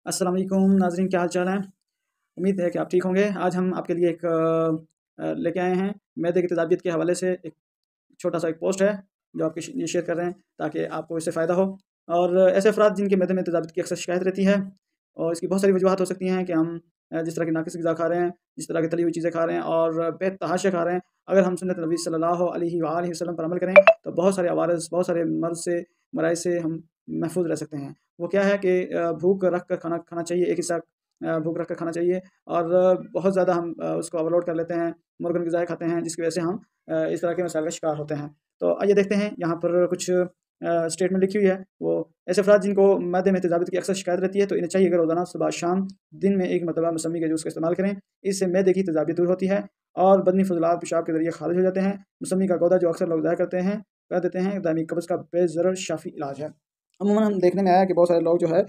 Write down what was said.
अस्सलाम वालेकुम नाज़रीन, क्या हाल चाल है। उम्मीद है कि आप ठीक होंगे। आज हम आपके लिए एक लेके आए हैं मैदे की तेज़ाबियत के हवाले से एक छोटा-सा एक पोस्ट है जो आपके लिए शेयर कर रहे हैं ताकि आपको इससे फ़ायदा हो। और ऐसे अफ़राद जिनके मैदे में तेज़ाबियत की अक्सर शिकायत रहती है और इसकी बहुत सारी वजूहात हो सकती हैं कि हम जिस तरह की नाकिस ग़िज़ा खा रहे हैं, जिस तरह की तली हुई चीज़ें खा रहे हैं और बेतहाशा खा रहे हैं, अगर हम सुन्नत नबी सल्लल्लाहु अलैहि वआलिहि वसल्लम पर अमल करें तो बहुत सारे अवारज़, बहुत सारे मर्ज़ से, मराइज़ से हम महफ़ूज़ रह सकते हैं। वो क्या है कि भूख रख कर खाना खाना चाहिए, एक हिस्सा भूख रख कर खाना चाहिए और बहुत ज़्यादा हम उसको ओवरलोड कर लेते हैं, मुर्गन ग़िज़ाएँ खाते हैं जिसकी वजह से हम इस तरह के मसाइल का शिकार होते हैं। तो आइए देखते हैं यहाँ पर कुछ स्टेटमेंट लिखी हुई है। वो ऐसे अफ़राद जिनको मैदे में तेज़ाबियत की अक्सर शिकायत रहती है तो इन्हें चाहिए कि रोज़ाना सुबह-शाम दिन में 1 मरतबा मौसम्मी के जूस का इस्तेमाल करें। इससे मैदे की तेज़ाबियत दूर होती है और बदनी फ़ज़लात पेशाब के ज़रिए ख़ारिज हो जाते हैं। मौसम्मी का पौधा जो अक्सर लोग ज़ाया करते हैं, कह देते हैं दायमी कब्ज़ का बेज़रर शाफ़ी इलाज है। अमूमन हम देखने में आया है कि बहुत सारे लोग जो है